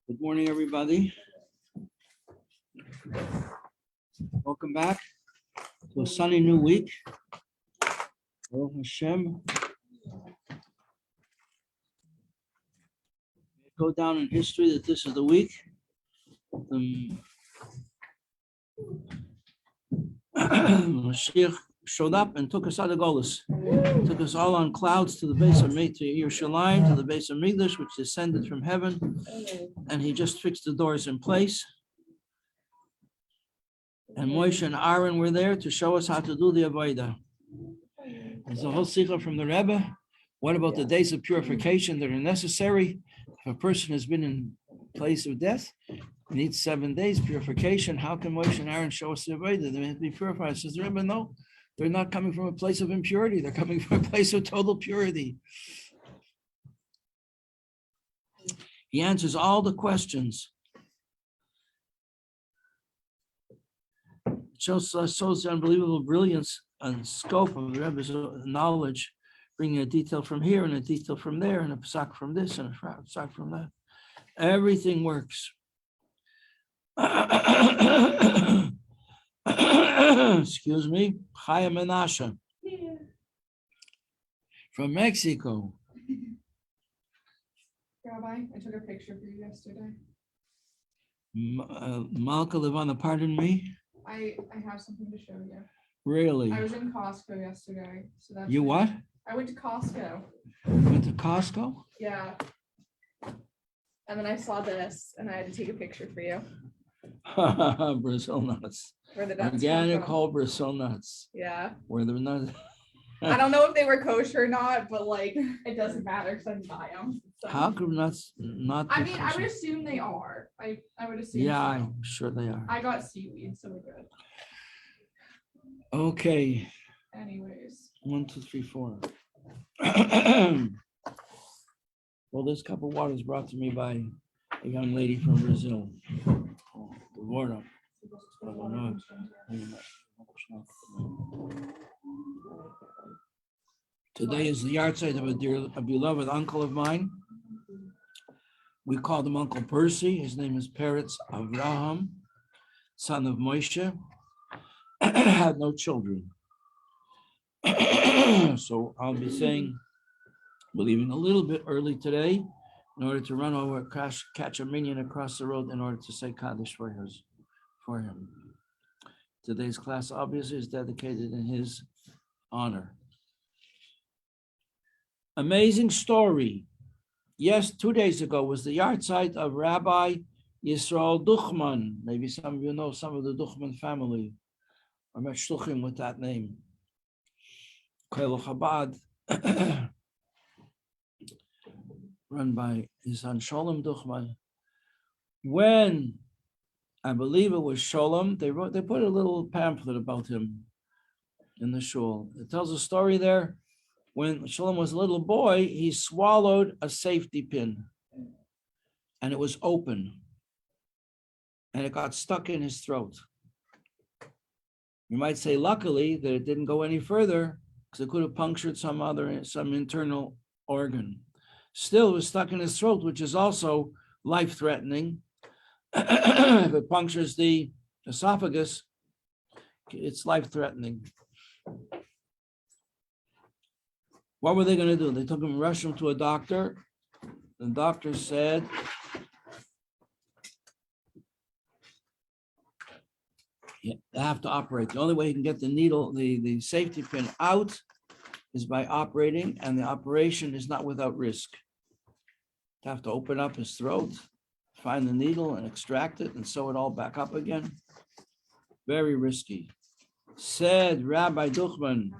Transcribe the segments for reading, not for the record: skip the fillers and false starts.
Good morning, everybody. Welcome back to a sunny new week. Baruch Hashem. Go down in history that this is the week. Mashiach showed up and took us out of Golus. Took us all on clouds to the base of Yerushalayim, to the base of Migdash, which descended from heaven. And he just fixed the doors in place. And Moshe and Aaron were there to show us how to do the Avodah. There's a whole sikha from the Rebbe. What about the days of purification that are necessary? If a person has been in place of death, needs 7 days purification. How can Moshe and Aaron show us the Avodah? They have to be purified. Says the Rebbe, no, they're not coming from a place of impurity. They're coming from a place of total purity. He answers all the questions. It shows the unbelievable brilliance and scope of the Rebbe's knowledge, bringing a detail from here and a detail from there and a psak from this and a psak from that. Everything works. Excuse me, Chaya Menashe from Mexico. Rabbi, I took a picture for you yesterday. Malka Levana, pardon me. I have something to show you. Really? I was in Costco yesterday, so that's You what? I went to Costco. Went to Costco? Yeah. And then I saw this, and I had to take a picture for you. Brazil nuts. Where the nuts Organic come from. whole Brazil nuts. Yeah. Where the nuts. I don't know if they were kosher or not, but like it doesn't matter because I didn't buy them. So. How come nuts not? I mean, I would assume they are. I would assume. Yeah, so. I'm sure they are. I got seaweed, so we're good. Okay. Anyways. 1, 2, 3, 4. Well, this cup of water is brought to me by a young lady from Brazil. The water. Today is the yahrzeit of a beloved uncle of mine. We called him Uncle Percy. His name is Peretz Avraham, son of Moshe. Had no children. So I'll be saying, leaving a little bit early today in order to run over, catch a minion across the road in order to say Kaddish for him. Today's class obviously is dedicated in his honor. Amazing story. Yes, 2 days ago was the yahrzeit of Rabbi Yisrael Duchman. Maybe some of you know some of the Duchman family. I'm at Shluchim with that name. Koil Chabad, run by his son Sholem Duchman. When I believe it was Sholem, they put a little pamphlet about him in the shul. It tells a story there. When Sholem was a little boy, he swallowed a safety pin, and it was open, and it got stuck in his throat. You might say, luckily, that it didn't go any further, because it could have punctured some internal organ. Still, it was stuck in his throat, which is also life-threatening. If it punctures the esophagus, it's life-threatening. What were they going to do? They took him, rushed him to a doctor. The doctor said, yeah, they have to operate. The only way he can get the needle, the safety pin out is by operating, and the operation is not without risk. They have to open up his throat, find the needle and extract it and sew it all back up again. Very risky. Said Rabbi Duchman,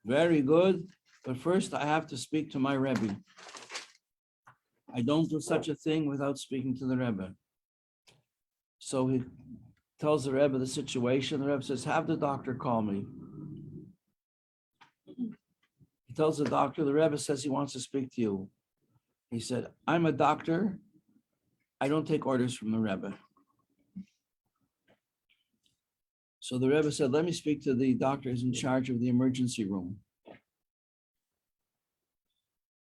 very good, but first I have to speak to my Rebbe. I don't do such a thing without speaking to the Rebbe. So he tells the Rebbe the situation. The Rebbe says, have the doctor call me. He tells the doctor, the Rebbe says he wants to speak to you. He said, I'm a doctor. I don't take orders from the Rebbe. So the Rebbe said, let me speak to the doctor who's in charge of the emergency room.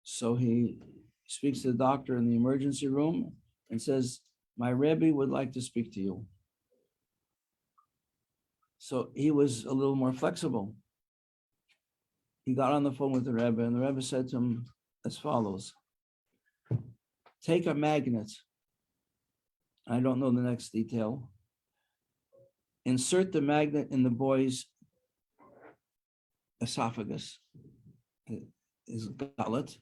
So he speaks to the doctor in the emergency room and says, my Rebbe would like to speak to you. So he was a little more flexible. He got on the phone with the Rebbe, and the Rebbe said to him as follows: take a magnet. I don't know the next detail. Insert the magnet in the boy's esophagus, his gullet.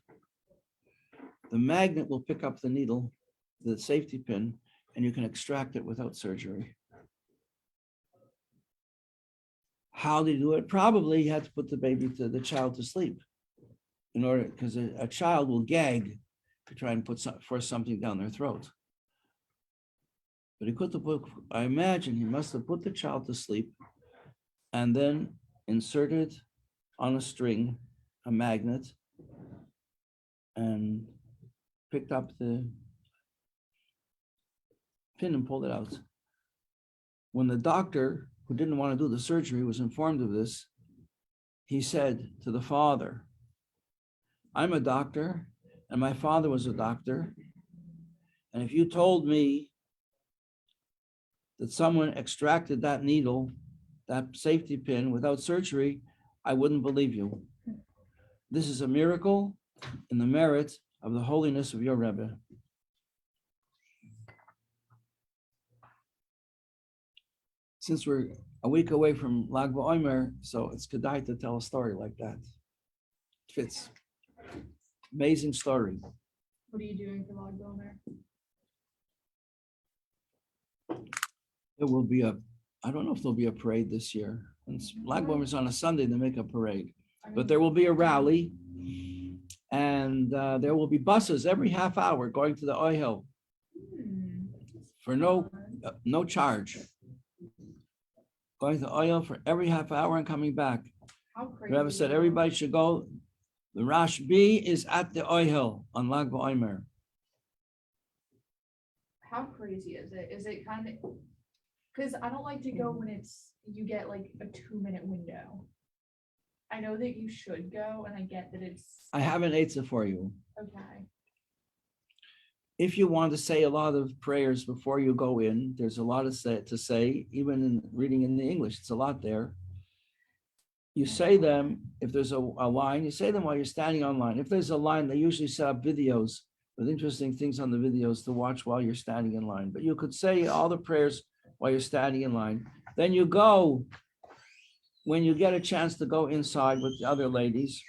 The magnet will pick up the needle, the safety pin, and you can extract it without surgery. How did he do it? Probably he had to put the child to sleep in order, because a child will gag to try and force something down their throat. But he put I imagine he must have put the child to sleep and then inserted on a string a magnet and picked up the pin and pulled it out. When the doctor, who didn't want to do the surgery, was informed of this, he said to the father, I'm a doctor, and my father was a doctor, and if you told me that someone extracted that needle, that safety pin, without surgery, I wouldn't believe you. This is a miracle in the merit of the holiness of your Rebbe. Since we're a week away from Lag BaOmer, so it's kedai to tell a story like that. It fits. Amazing story. What are you doing for Lag BaOmer? There will be I don't know if there'll be a parade this year. Lag BaOmer is on a Sunday, they make a parade. But there will be a rally, and there will be buses every half hour going to the Ohel for no charge. Going to Ohel for every half hour and coming back. How crazy. The Rebbe said everybody should go. The Rashbi is at the Ohel on Lag BaOmer. How crazy is it? Is it kind of, because I don't like to go when you get like a 2-minute window. I know that you should go, and I get that it's. I have an eitzah for you. Okay. If you want to say a lot of prayers before you go in, there's a lot to say, even in reading in the English, it's a lot there. You say them, if there's a line, you say them while you're standing on line. If there's a line, they usually set up videos with interesting things on the videos to watch while you're standing in line. But you could say all the prayers while you're standing in line. Then you go, when you get a chance to go inside with the other ladies,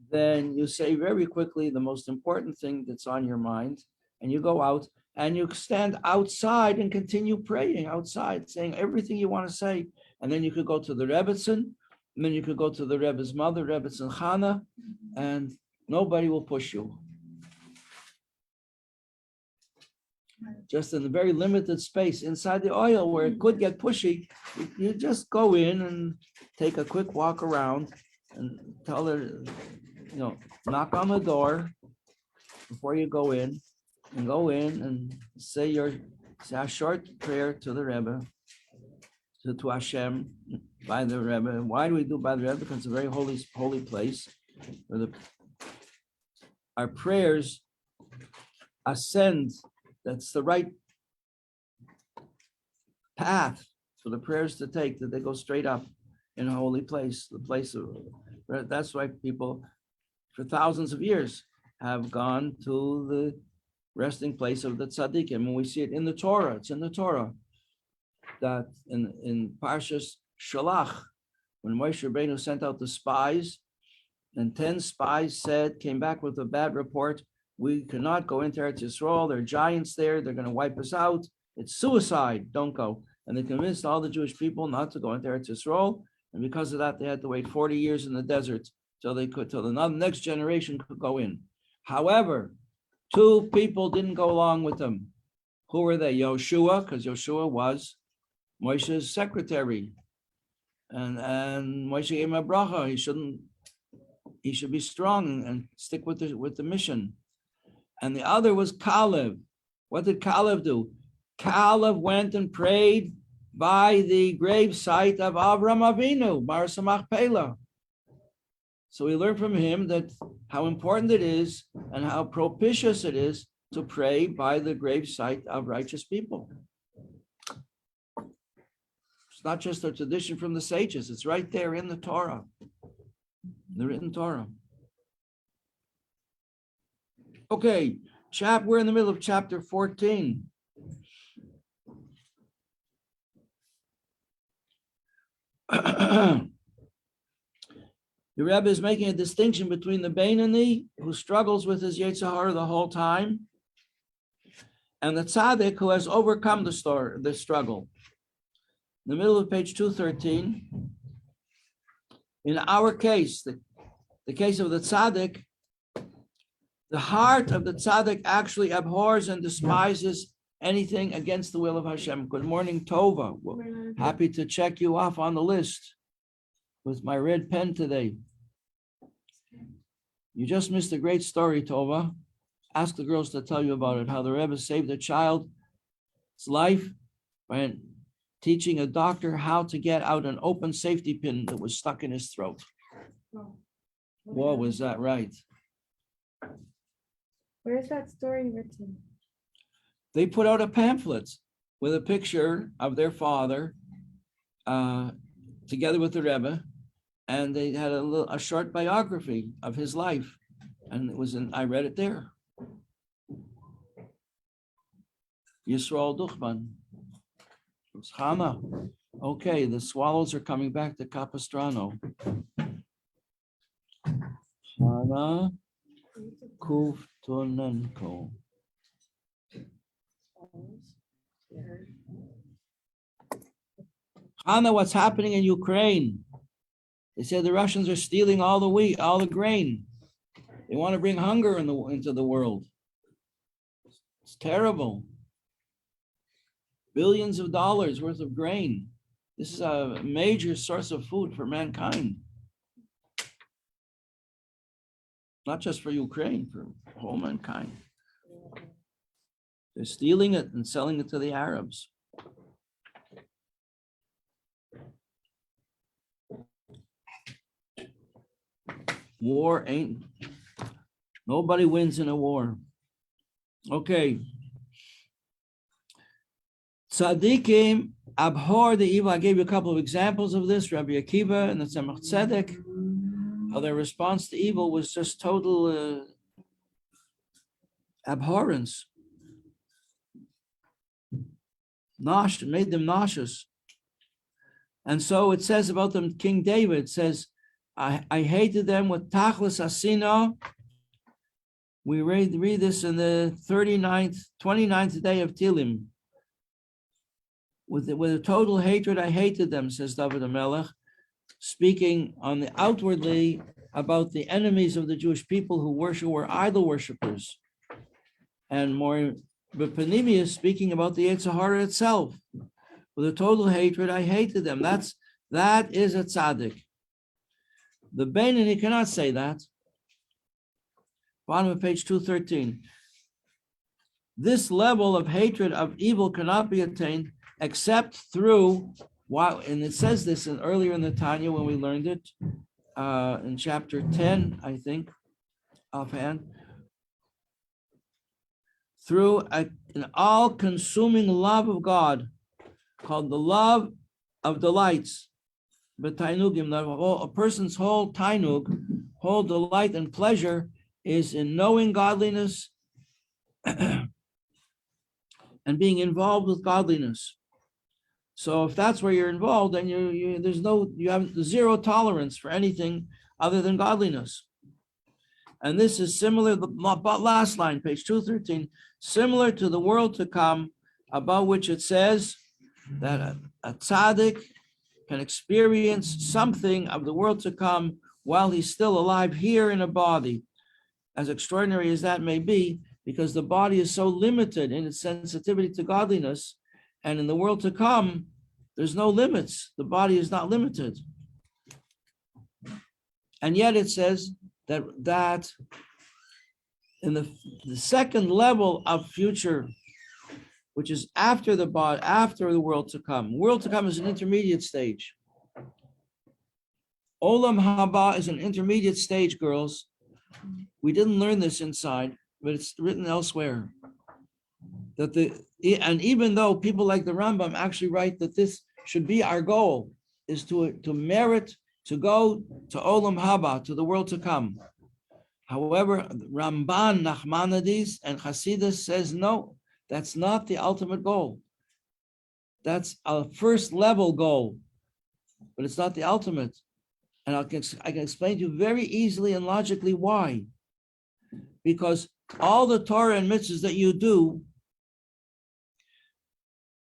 then you say very quickly the most important thing that's on your mind, and you go out and you stand outside and continue praying outside, saying everything you want to say. And then you could go to the Rebbetzin, and then you could go to the Rebbe's mother, Rebbetzin Chana, and nobody will push you. Just in a very limited space inside the Ohel where it could get pushy, you just go in and take a quick walk around and tell her, knock on the door before you go in, and say a short prayer to the Rebbe, to Hashem by the Rebbe. Why do we do by the Rebbe? Because it's a very holy place where our prayers ascend. That's the right path for the prayers to take, that they go straight up in a holy place, the place of. That's why people for thousands of years have gone to the resting place of the tzaddikim. And we see it in the Torah, it's in the Torah, that in Parshas Shalach, when Moshe Rabbeinu sent out the spies, and 10 spies came back with a bad report. We cannot go into Eretz Yisrael. There are giants there. They're going to wipe us out. It's suicide. Don't go. And they convinced all the Jewish people not to go into Eretz Yisrael. And because of that, they had to wait 40 years in the desert till the next generation could go in. However, 2 people didn't go along with them. Who were they? Yoshua, because Yoshua was Moshe's secretary. And Moshe gave him a bracha. He should be strong and stick with the mission. And the other was Caleb. What did Caleb do? Caleb went and prayed by the grave site of Avram Avinu, Mar Samach Pela. So we learn from him that how important it is and how propitious it is to pray by the grave site of righteous people. It's not just a tradition from the sages, it's right there in the Torah, the written Torah. Okay, we're in the middle of chapter 14. The Rebbe is making a distinction between the Beinoni, who struggles with his Yetzer Hara the whole time, and the Tzaddik, who has overcome the struggle. In the middle of page 213, in our case, the case of the Tzaddik, the heart of the Tzaddik actually abhors and despises anything against the will of Hashem. Good morning, Tova. We're happy to check you off on the list with my red pen today. You just missed a great story, Tova. Ask the girls to tell you about it, how the Rebbe saved a child's life by teaching a doctor how to get out an open safety pin that was stuck in his throat. Whoa, was that right? Where is that story written? They put out a pamphlet with a picture of their father together with the Rebbe, and they had a short biography of his life, and I read it there. Yisrael Duchman. It's Hana. Okay, the swallows are coming back to Capistrano. Hana Kuftonenko. Hana, what's happening in Ukraine? They said the Russians are stealing all the wheat, all the grain. They want to bring hunger into the world. It's terrible. Billions of dollars worth of grain. This is a major source of food for mankind. Not just for Ukraine, for whole mankind. They're stealing it and selling it to the Arabs. War nobody wins in a war. Okay. Tzaddikim abhor the evil. I gave you a couple of examples of this, Rabbi Akiva and the Tzemach Tzedek, how their response to evil was just total abhorrence. It made them nauseous. And so it says about them, King David says, I hated them with tachlis asina. We read this in the 29th day of Tilim. With a total hatred, I hated them, says David HaMelech, speaking on the outwardly about the enemies of the Jewish people who were idol worshippers. And more B'Panimius, speaking about the Yetzer Hara itself. With a total hatred, I hated them. That is a tzaddik. The Beinoni cannot say that. Bottom of page 213. This level of hatred of evil cannot be attained except through, and it says this earlier in the Tanya when we learned it, in chapter 10, I think, offhand, through an all-consuming love of God, called the love of delights. But tainugim, a person's whole tainug, whole delight and pleasure is in knowing godliness and being involved with godliness. So if that's where you're involved, then you have zero tolerance for anything other than godliness. And this is similar, the last line, page 213, similar to the world to come, about which it says that a tzaddik can experience something of the world to come while he's still alive here in a body, as extraordinary as that may be, because the body is so limited in its sensitivity to godliness, and in the world to come, there's no limits. The body is not limited. And yet it says that in the second level of future which is after the body, after the world to come. World to come is an intermediate stage. Olam haba is an intermediate stage, girls. We didn't learn this inside, but it's written elsewhere. And even though people like the Rambam actually write that this should be our goal, is to merit to go to Olam haba, to the world to come. However, Ramban, Nachmanides, and Hasidus says no, that's not the ultimate goal. That's a first level goal, but it's not the ultimate. And I can explain to you very easily and logically why. Because all the Torah and mitzvahs that you do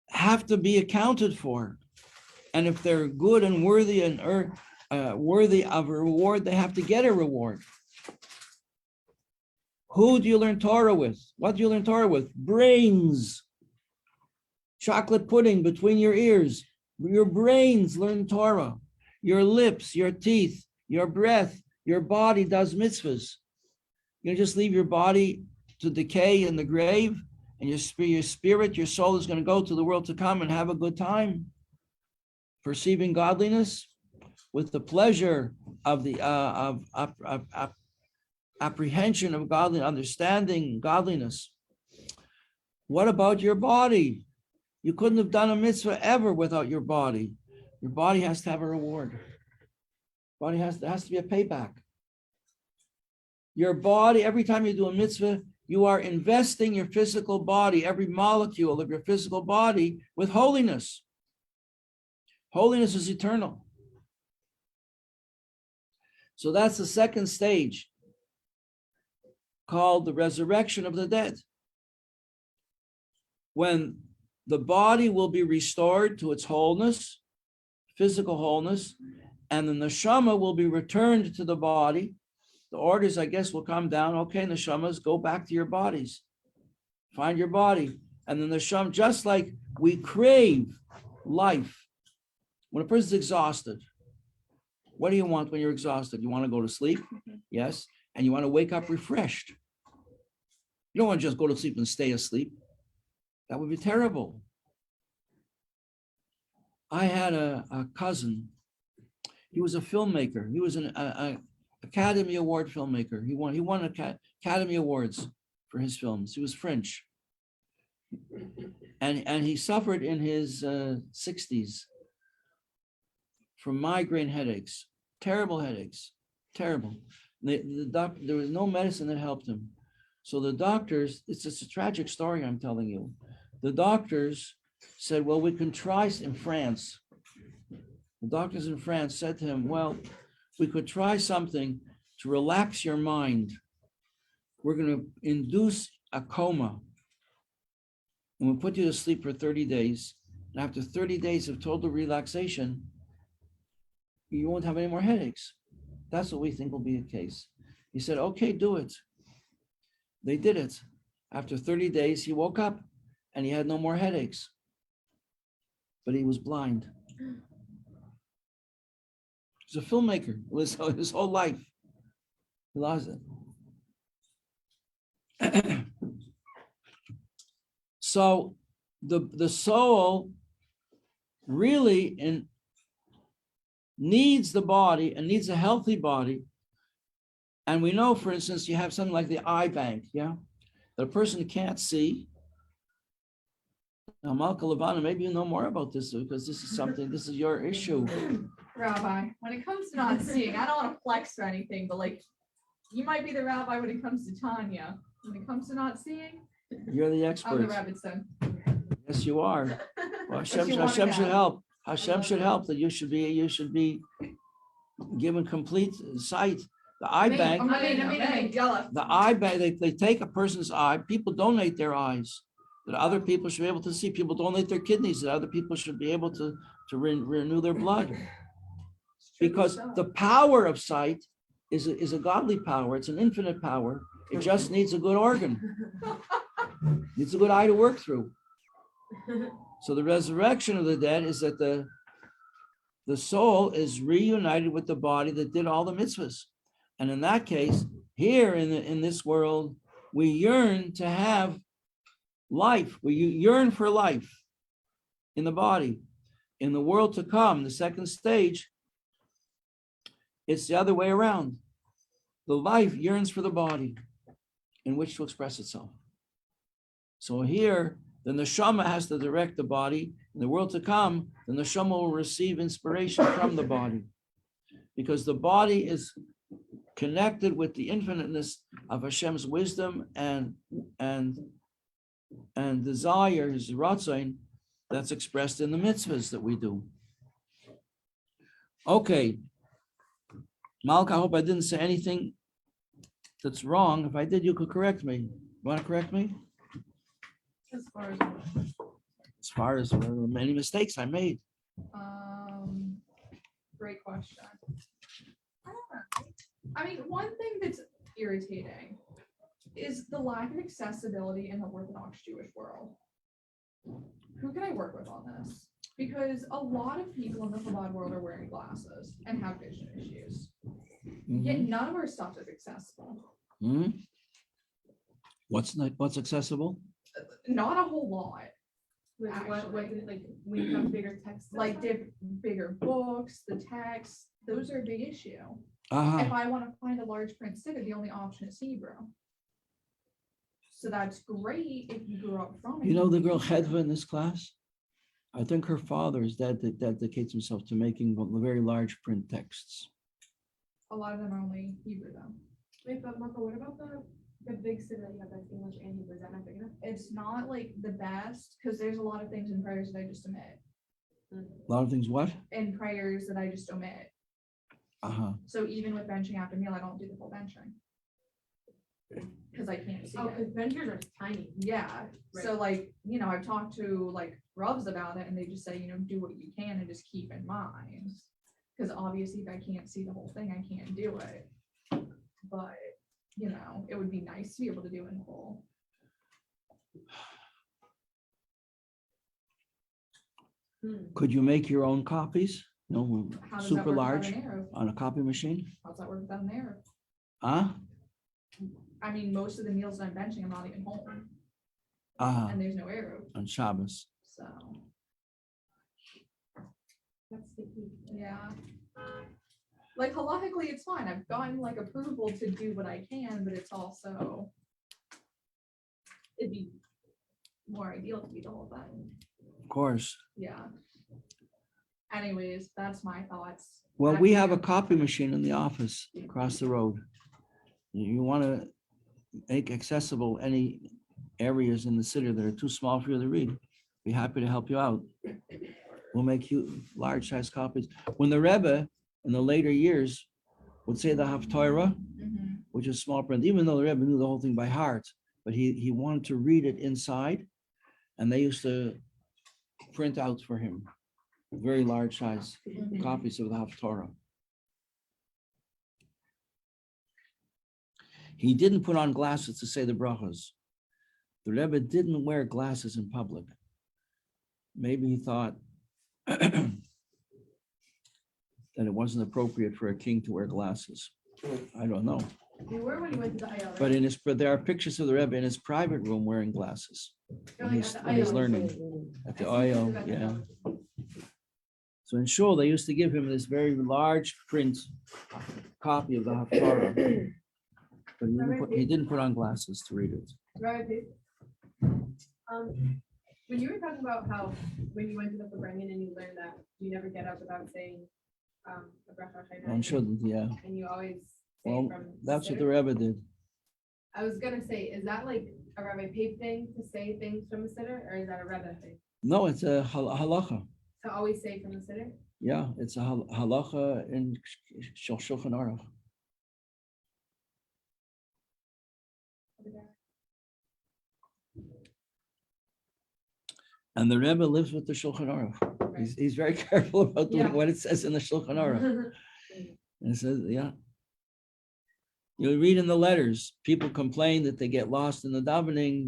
have to be accounted for. And if they're good and worthy and worthy of a reward, they have to get a reward. Who do you learn Torah with? What do you learn Torah with? Brains. Chocolate pudding between your ears. Your brains learn Torah. Your lips, your teeth, your breath, your body does mitzvahs. You just leave your body to decay in the grave, and your spirit, your soul is going to go to the world to come and have a good time, perceiving godliness with the pleasure of the apprehension of godly understanding, godliness. What about your body? You couldn't have done a mitzvah ever without your body. Your body has to have a reward. Body has to be a payback. Your body, every time you do a mitzvah, you are investing your physical body, every molecule of your physical body, with holiness. Holiness is eternal. So that's the second stage, called the resurrection of the dead. When the body will be restored to its wholeness, physical wholeness, and the neshama will be returned to the body. The orders, I guess, will come down. Okay, neshamas, go back to your bodies. Find your body. And then the neshama, just like we crave life. When a person's exhausted, what do you want when you're exhausted? You want to go to sleep? Yes. And you want to wake up refreshed. You don't want to just go to sleep and stay asleep. That would be terrible. I had a cousin. He was a filmmaker. He was an Academy Award filmmaker. He won Academy Awards for his films. He was French. And he suffered in his 60s from migraine headaches, terrible headaches, terrible. There was no medicine that helped him. So the doctors, it's just a tragic story I'm telling you. The doctors said, well, we can try in France. The doctors in France said to him, well, we could try something to relax your mind. We're going to induce a coma. And we'll put you to sleep for 30 days. And after 30 days of total relaxation, you won't have any more headaches. That's what we think will be the case. He said, okay, do it. They did it. After 30 days, he woke up and he had no more headaches. But he was blind. He's a filmmaker. It was his whole life. He lost it. So the soul really needs the body and needs a healthy body. And we know, for instance, you have something like the eye bank, yeah? That a person can't see. Now, Malka Levana, maybe you know more about this because this is your issue. Rabbi, when it comes to not seeing, I don't want to flex or anything, but like, you might be the rabbi when it comes to Tanya. When it comes to not seeing, You're the I'm the expert. rabbit's son. Yes, you are. Well, Hashem you want should to help. Hashem should help that you should be given complete sight. The eye bank, the eye bank, they take a person's eye. People donate their eyes that other people should be able to see. People donate their kidneys that other people should be able to renew their blood. Because the power of sight is a godly power. It's an infinite power. It just needs a good organ. Needs a good eye to work through. So the resurrection of the dead is that the soul is reunited with the body that did all the mitzvahs. And in that case, here in this world, we yearn to have life, where you yearn for life in the body. In the world to come, the second stage, it's the other way around. The life yearns for the body in which to express itself. So here, the neshama has to direct the body. In the world to come, the neshama will receive inspiration from the body, because the body is connected with the infiniteness of Hashem's wisdom and desire, his ratzon, that's expressed in the mitzvahs that we do. Okay, Malka, I hope I didn't say anything that's wrong. If I did, you could correct me. You want to correct me? As far as, As far as many mistakes I made. great question. I don't know. I mean, one thing that's irritating is the lack of accessibility in the Orthodox Jewish world. Who can I work with on this? Because a lot of people in the Chabad world are wearing glasses and have vision issues. Yet none of our stuff is accessible. Mhm. What's accessible? Not a whole lot. What is it like when you have bigger text? Like bigger books, the text, those are a big issue. Uh-huh. If I want to find a large print sticker, the only option is Hebrew. So that's great if you grew up from it. You know the girl Chedva in this class? I think her father is dedicates himself to making very large print texts. A lot of them are only Hebrew though. Wait, but Marco, what about the big city that you have that's English and Hebrew? Is that not big enough? It's not like the best, because there's a lot of things in prayers that I just omit. A lot of things what? In prayers that I just omit. Uh-huh. So even with benching after meal, I don't do the full benching. Because I can't see Oh, it. because benchers are tiny. Yeah, so Right. like, I've talked to like Rubs about it and they just say, do what you can and just keep in mind. Because obviously if I can't see the whole thing, I can't do it. But, it would be nice to be able to do it in full. Could you make your own copies? No, How does that super work large without an arrow? on a copy machine? How's that work without an arrow? Huh? I mean, most of the meals that I'm benching, I'm not even home Uh-huh. and there's no arrow, On Shabbos. so, That's sticky. yeah. Like halachically, it's fine. I've gotten like approval to do what I can, but it's also, it'd be more ideal to be the whole thing. Of course. Yeah. Anyways, that's my thoughts. Well, Back we to have a you. copy machine in the office across the road. You want to make accessible any areas in the city that are too small for you to read, be happy to help you out. We'll make you large size copies. When the Rebbe in the later years would say the Haftarah, Mhm. which is small print, even though the Rebbe knew the whole thing by heart, but he wanted to read it inside, and they used to print out for him very large size Mhm. copies of the Haftarah. He didn't put on glasses to say the brachas. The Rebbe didn't wear glasses in public. Maybe he thought that it wasn't appropriate for a king to wear glasses. I don't know. You were when you went to the Iyar, But there are pictures of the Rebbe in his private room wearing glasses. You're When like he's, at the when he's Iyar. learning at the I see oil, pictures at the yeah. Iyar. So in Shul, they used to give him this very large print copy of the Haftarah. But he didn't put on glasses to read it. Rabbi Pape, when you were talking about how when you went to the Fabrengen and you learned that you never get up without saying a bracha One shouldn't, yeah. and you always say Well, it from that's what the Siddur. Rebbe did. I was gonna say, is that like a Rabbi Pape thing to say things from the Siddur, or is that a Rebbe thing? No, it's a halacha. To always say from the Siddur? Yeah, it's a halacha in Shulchan Aruch. And the Rebbe lives with the Shulchan Aruch. He's very careful about doing Yeah. what it says in the Shulchan Aruch. And it says, yeah. You read in the letters, people complain that they get lost in the davening,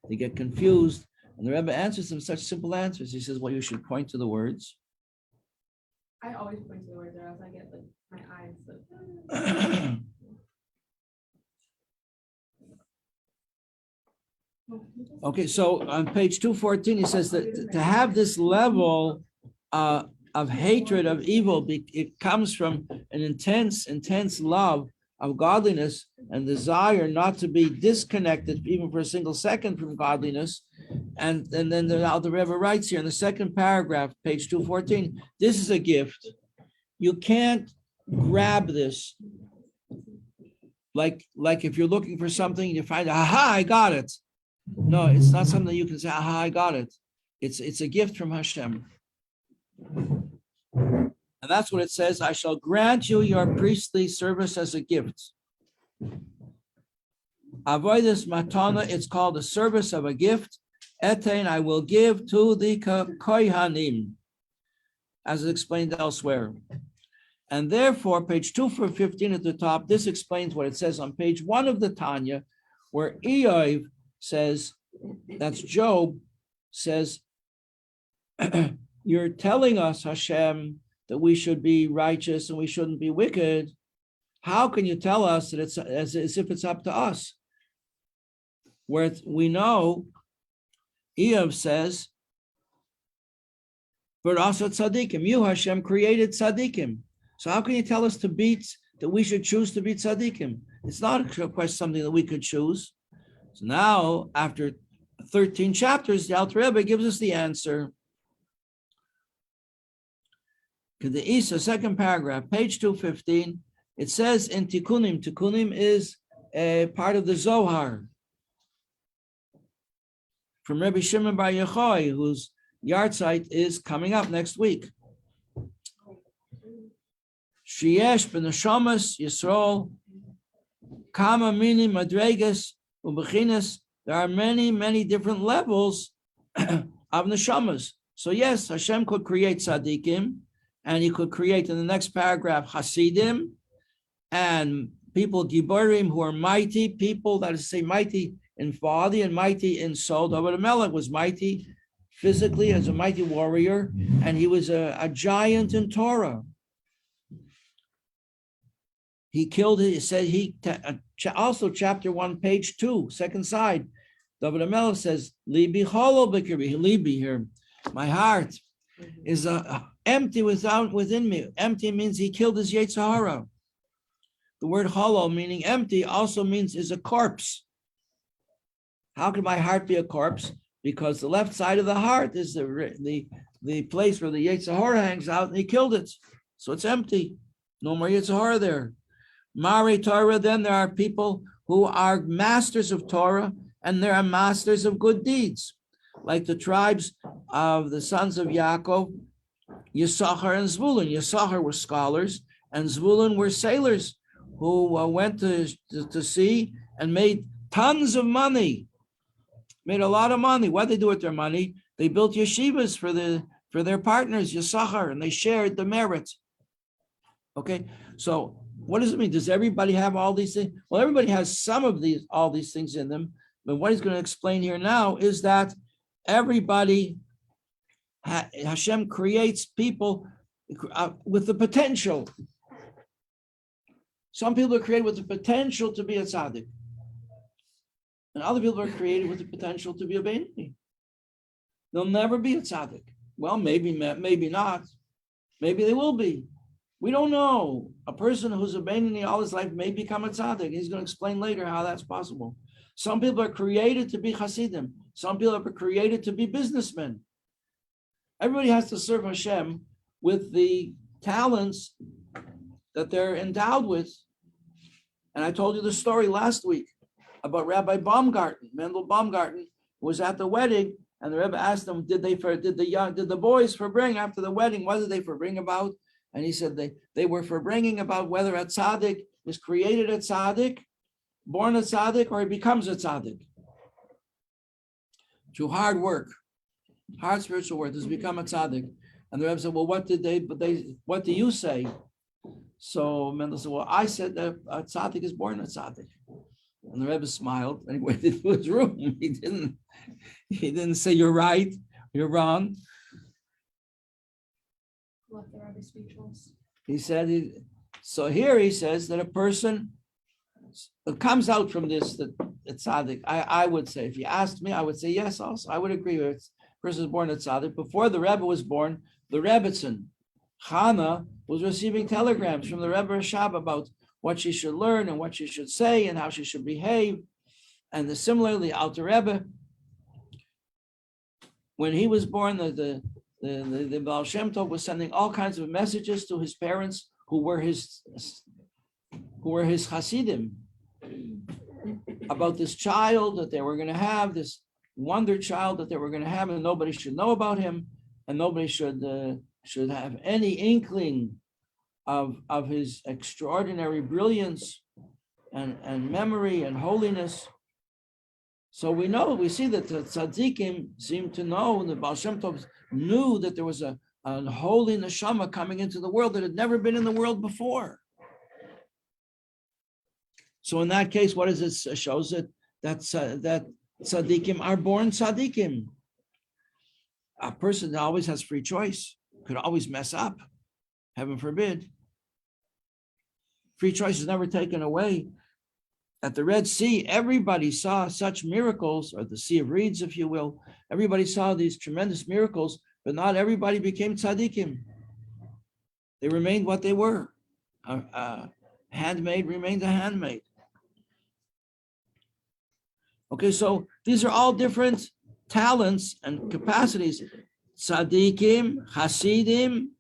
they get confused. And the Rebbe answers them such simple answers. He says, well, you should point to the words. I always point to the words, or else I get like my eyes like. Okay, so on page 214, he says that to have this level of hatred of evil, it comes from an intense love of godliness and desire not to be disconnected even for a single second from godliness. And then the Rebbe writes here in the second paragraph, page 214, this is a gift. You can't grab this like if you're looking for something, you find, aha, I got it. No, it's not something you can say, aha, I got it. It's a gift from Hashem. And that's what it says, I shall grant you your priestly service as a gift. Avodas matana, it's called the service of a gift. Etain, I will give to the kohanim, as explained elsewhere. And therefore, page 215 at the top, this explains what it says on page 1 of the Tanya, where Iyar says, that's Job, says, you're telling us, Hashem, that we should be righteous and we shouldn't be wicked. How can you tell us that it's as if it's up to us? Where we know, Iyar says, but also tzaddikim, you, Hashem, created tzaddikim. So how can you tell us that we should choose to be tzaddikim? It's not a question, something that we could choose. So now, after 13 chapters, the Alter Rebbe gives us the answer. The Isa, second paragraph, page 215, it says in Tikkunim, Tikkunim is a part of the Zohar from Rabbi Shimon Bar Yochai, whose yahrzeit is coming up next week. Sheyesh b'neshamas Yisrael kama mini madregas u'bechinas. There are many different levels of neshamas. So yes, Hashem could create tzaddikim, and he could create in the next paragraph Hasidim and people Giborim who are mighty people, that is to say mighty in body and mighty in soul. David Melech was mighty physically as a mighty warrior, and he was a giant in Torah. He killed, he said, also chapter 1, page 2, second side. David Melech says, Libi cholo b'kirbi, Libi here, my heart is empty within me. Empty means he killed his Yetzer Hara. The word hollow, meaning empty, also means is a corpse. How can my heart be a corpse? Because the left side of the heart is the place where the Yetzer Hara hangs out, and he killed it. So it's empty. No more Yetzer Hara there. Mari Torah, then there are people who are masters of Torah, and there are masters of good deeds, like the tribes of the sons of Yaakov, Yisachar and Zvulun. Yisachar were scholars, and Zvulun were sailors who went to sea and made tons of money, made a lot of money. What did they do with their money? They built yeshivas for their partners, Yisachar, and they shared the merit. Okay, so what does it mean? Does everybody have all these things? Well, everybody has some of all these things in them, but what he's going to explain here now is that everybody, Hashem creates people with the potential. Some people are created with the potential to be a tzaddik, and other people are created with the potential to be a beinoni. They'll never be a tzaddik. Well, maybe not. Maybe they will be. We don't know. A person who's a beinoni all his life may become a tzaddik. He's going to explain later how that's possible. Some people are created to be Hasidim. Some people are created to be businessmen. Everybody has to serve Hashem with the talents that they're endowed with. And I told you the story last week about Rabbi Baumgarten. Mendel Baumgarten was at the wedding, and the Rebbe asked him, did the boys bring after the wedding, what did they bring about? And he said they were bringing about whether a tzaddik is created a tzaddik, born a tzaddik, or he becomes a tzaddik. Through hard work, hard spiritual work, has become a tzaddik. And the Rebbe said, well, what do you say? So Mendel said, well, I said that a tzaddik is born a tzaddik. And the Rebbe smiled and he went into his room. He didn't say you're right, you're wrong. Left the Rebbe speechless. He said, so here he says that a person it comes out from this that it's tzaddik. I would say, if you asked me, I would say yes. Also, I would agree with it. Person was born at tzaddik. Before the Rebbe was born, the Rebbetzin Chana was receiving telegrams from the Rebbe Rashab about what she should learn and what she should say and how she should behave. And similarly, Alter Rebbe, when he was born, the Baal Shem Tov was sending all kinds of messages to his parents who were his Hasidim about this child that they were going to have, this wonder child that they were going to have, and nobody should know about him, and nobody should have any inkling of his extraordinary brilliance and memory and holiness. So we see that the tzaddikim seem to know, the Baal Shem Tov knew that there was a holy neshama coming into the world that had never been in the world before. So in that case, what does it shows it that tzaddikim are born tzaddikim? A person that always has free choice could always mess up, heaven forbid. Free choice is never taken away. At the Red Sea, everybody saw such miracles, or the Sea of Reeds, if you will. Everybody saw these tremendous miracles, but not everybody became tzaddikim. They remained what they were. A handmaid remained a handmaid. Okay, so these are all different talents and capacities. Tzaddikim, Hasidim,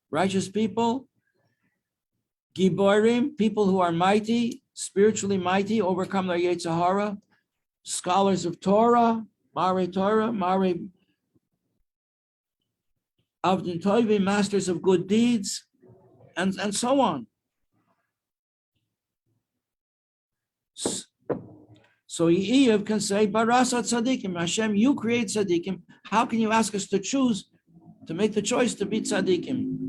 righteous people, Giborim, people who are mighty, spiritually mighty, overcome their Yetzer Hara, scholars of Torah, Mare Avdin Tovim, masters of good deeds, and so on. So Iyar can say, Barasa tzaddikim, Hashem, you create tzaddikim. How can you ask us to choose, to make the choice to be tzaddikim?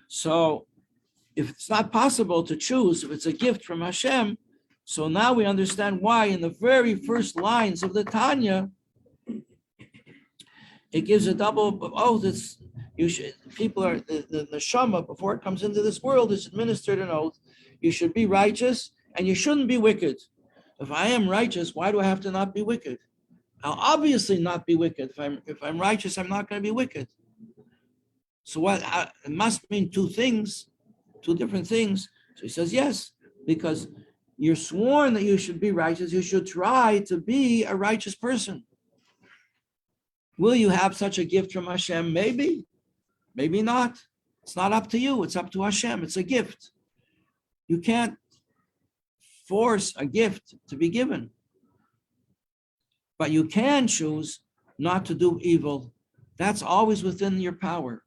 So if it's not possible to choose, if it's a gift from Hashem, so now we understand why in the very first lines of the Tanya, it gives a double, people are, the neshama, before it comes into this world, is administered an oath. You should be righteous and you shouldn't be wicked. If I am righteous, why do I have to not be wicked? I'll obviously not be wicked. If I'm righteous, I'm not going to be wicked. So what? It must mean two different things. So he says, yes, because you're sworn that you should be righteous. You should try to be a righteous person. Will you have such a gift from Hashem? Maybe, maybe not. It's not up to you. It's up to Hashem. It's a gift. You can't force a gift to be given. But you can choose not to do evil. That's always within your power.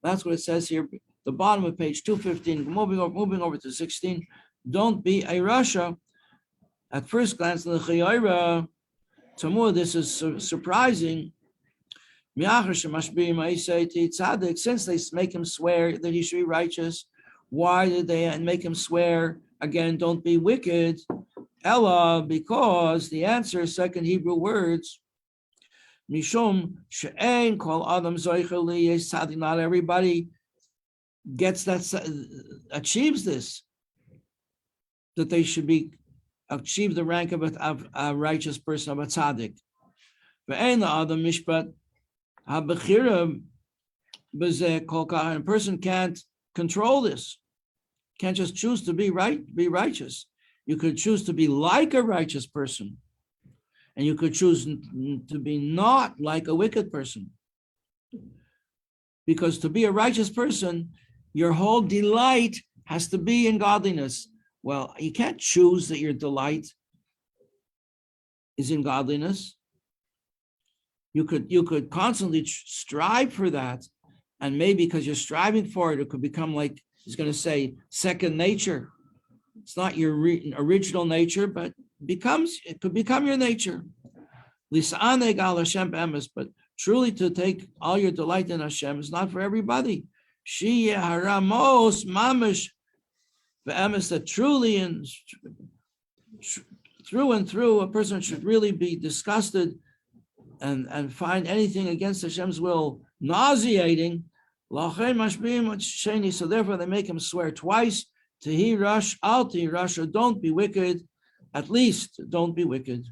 That's what it says here, the bottom of page 215, moving over to 16. Don't be a Rasha. At first glance, the Chayira, Tamur, this is surprising. Since they make him swear that he should be righteous, why did they make him swear again, don't be wicked? Ella, because the answer, second Hebrew words, Mishum she'ein kol adam zoichel liyesh tzaddik. Not everybody gets that, achieves this, that they should achieve the rank of a righteous person, of a tzaddik. Ve'ein la'adam mishpat ha'bechira b'zeh kol kach. A person can't control this. Can't just choose to be righteous. You could choose to be like a righteous person. And you could choose to be not like a wicked person. Because to be a righteous person, your whole delight has to be in godliness. Well, you can't choose that your delight is in godliness. You could constantly strive for that. And maybe because you're striving for it, it could become, like he's going to say, second nature. It's not your original nature, but it could become your nature. But truly to take all your delight in Hashem is not for everybody. That truly and through a person should really be disgusted and find anything against Hashem's will nauseating. So therefore they make him swear twice. Tehi Rush, Al Tehi Russia, don't be wicked. At least don't be wicked.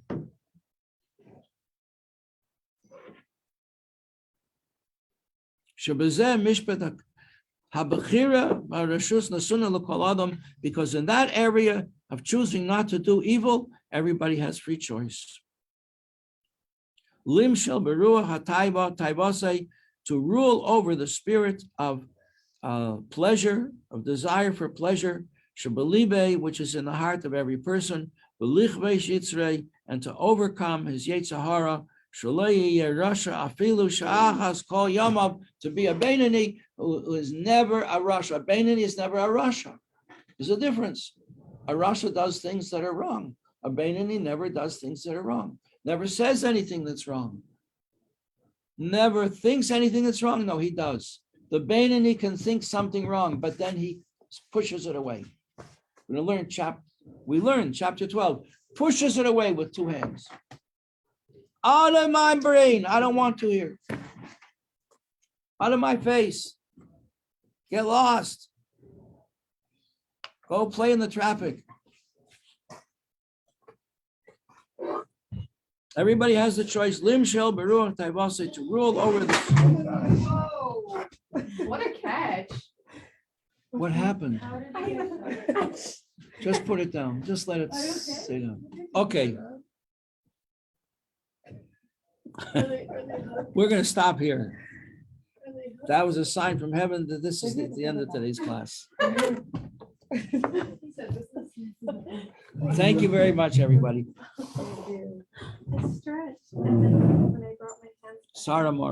Because in that area of choosing not to do evil, everybody has free choice. Lim shel beruach hataiba, taibasei, to rule over the spirit of pleasure, of desire for pleasure, shebelibe, which is in the heart of every person, belichve shitzrei, and to overcome his yetzahara, shalei rasha afilu sha'achas kol yamav, to be a Beinani who is never a rasha. A Beinani is never a rasha. There's a difference. A rasha does things that are wrong. A Beinani never does things that are wrong. Never says anything that's wrong. Never thinks anything that's wrong. No, he does. The Beinani can think something wrong, but then he pushes it away. We learn chapter 12, pushes it away with two hands. Out of my brain, I don't want to hear. Out of my face. Get lost. Go play in the traffic. Everybody has the choice. Lim shel beruach taivase, to rule over the. Whoa, what a catch. What happened? How did he get that? Just put it down. Just let it stay down. Okay. We're going to stop here. That was a sign from heaven that this is the end of today's class. Thank you very much, everybody. I stretched and then when I brought my hands. Sarah Mora.